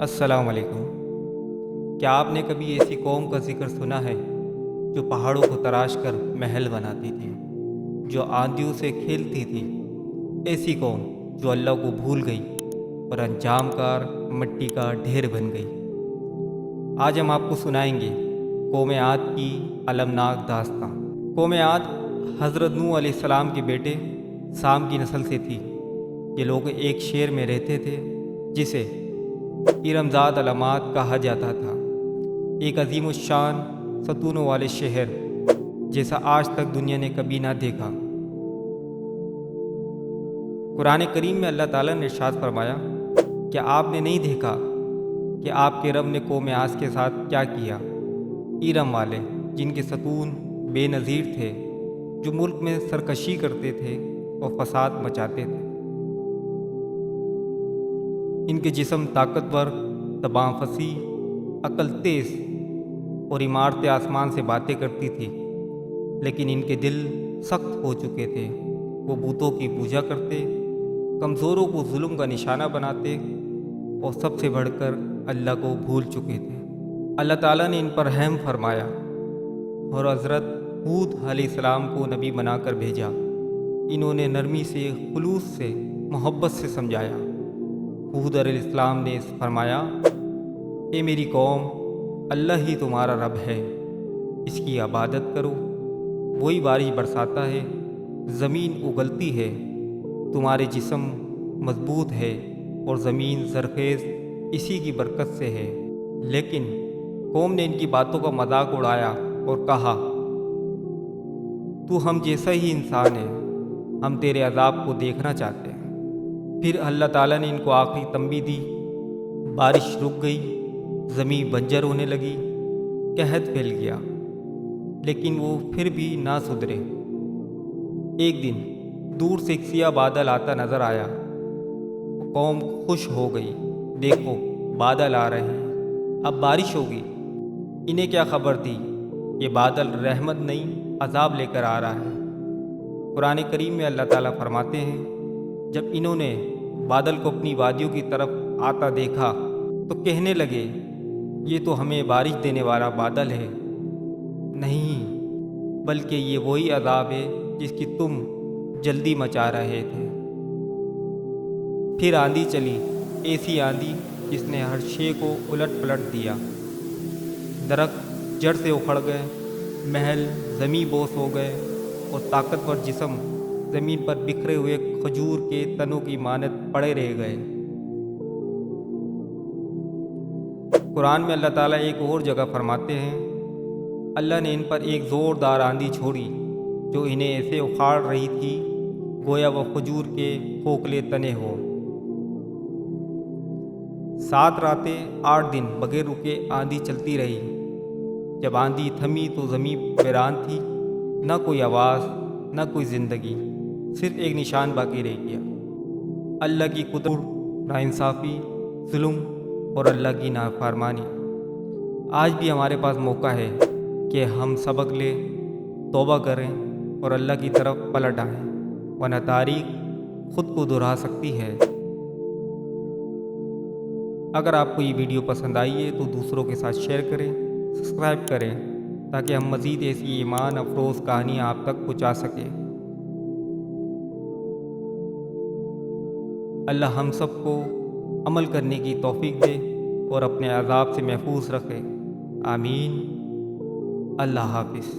السلام علیکم۔ کیا آپ نے کبھی ایسی قوم کا ذکر سنا ہے جو پہاڑوں کو تراش کر محل بناتی تھی، جو آندھیوں سے کھیلتی تھی؟ ایسی قوم جو اللہ کو بھول گئی اور انجام کار مٹی کا ڈھیر بن گئی۔ آج ہم آپ کو سنائیں گے قوم عاد کی المناک داستاں۔ قوم عاد حضرت نوح علیہ السلام کے بیٹے سام کی نسل سے تھی۔ یہ لوگ ایک شہر میں رہتے تھے جسے ارمزاد علامات کہا جاتا تھا، ایک عظیم الشان ستونوں والے شہر جیسا آج تک دنیا نے کبھی نہ دیکھا۔ قرآن کریم میں اللہ تعالیٰ نے ارشاد فرمایا، کیا آپ نے نہیں دیکھا کہ آپ کے رب نے قوم عاد کے ساتھ کیا کیا؟ ارم والے جن کے ستون بے نظیر تھے، جو ملک میں سرکشی کرتے تھے اور فساد مچاتے تھے۔ ان کے جسم طاقتور، زبان فصیح، عقل تیز اور عمارتیں آسمان سے باتیں کرتی تھی، لیکن ان کے دل سخت ہو چکے تھے۔ وہ بتوں کی پوجا کرتے، کمزوروں کو ظلم کا نشانہ بناتے اور سب سے بڑھ کر اللہ کو بھول چکے تھے۔ اللہ تعالیٰ نے ان پر رحم فرمایا اور حضرت ہود علیہ السلام کو نبی بنا کر بھیجا۔ انہوں نے نرمی سے، خلوص سے، محبت سے سمجھایا۔ ہود علیہ السلام نے فرمایا، اے میری قوم، اللہ ہی تمہارا رب ہے، اس کی عبادت کرو۔ وہی بارش برساتا ہے، زمین اگلتی ہے، تمہارے جسم مضبوط ہے اور زمین زرخیز اسی کی برکت سے ہے۔ لیکن قوم نے ان کی باتوں کا مذاق اڑایا اور کہا، تو ہم جیسا ہی انسان ہے، ہم تیرے عذاب کو دیکھنا چاہتے ہیں۔ پھر اللہ تعالیٰ نے ان کو آخری تنبیہ دی۔ بارش رک گئی، زمین بنجر ہونے لگی، قحط پھیل گیا، لیکن وہ پھر بھی نہ سدھرے۔ ایک دن دور سے ایک سیاہ بادل آتا نظر آیا۔ قوم خوش ہو گئی، دیکھو بادل آ رہے ہیں، اب بارش ہوگی۔ انہیں کیا خبر تھی، یہ بادل رحمت نہیں، عذاب لے کر آ رہا ہے۔ قرآن کریم میں اللہ تعالیٰ فرماتے ہیں، جب انہوں نے بادل کو اپنی وادیوں کی طرف آتا دیکھا تو کہنے لگے، یہ تو ہمیں بارش دینے والا بادل ہے۔ نہیں، بلکہ یہ وہی عذاب ہے جس کی تم جلدی مچا رہے تھے۔ پھر آندھی چلی، ایسی آندھی جس نے ہر شے کو الٹ پلٹ دیا۔ درخت جڑ سے اکھڑ گئے، محل زمیں بوس ہو گئے اور طاقتور جسم زمین پر بکھرے ہوئے کھجور کے تنوں کی مانند پڑے رہ گئے۔ قرآن میں اللہ تعالیٰ ایک اور جگہ فرماتے ہیں، اللہ نے ان پر ایک زوردار آندھی چھوڑی جو انہیں ایسے اکھاڑ رہی تھی گویا وہ کھجور کے کھوکھلے تنے ہو۔ 7 راتیں 8 دن بغیر رکے آندھی چلتی رہی۔ جب آندھی تھمی تو زمین ویران تھی، نہ کوئی آواز، نہ کوئی زندگی، صرف ایک نشان باقی رہ گیا، اللہ کی قدرت، ناانصافی، ظلم اور اللہ کی نافرمانی۔ آج بھی ہمارے پاس موقع ہے کہ ہم سبق لیں، توبہ کریں اور اللہ کی طرف پلٹ آئیں، ورنہ تاریخ خود کو دہرا سکتی ہے۔ اگر آپ کو یہ ویڈیو پسند آئی ہے تو دوسروں کے ساتھ شیئر کریں، سبسکرائب کریں تاکہ ہم مزید ایسی ایمان افروز کہانیاں آپ تک پہنچا سکیں۔ اللہ ہم سب کو عمل کرنے کی توفیق دے اور اپنے عذاب سے محفوظ رکھے، آمین۔ اللہ حافظ۔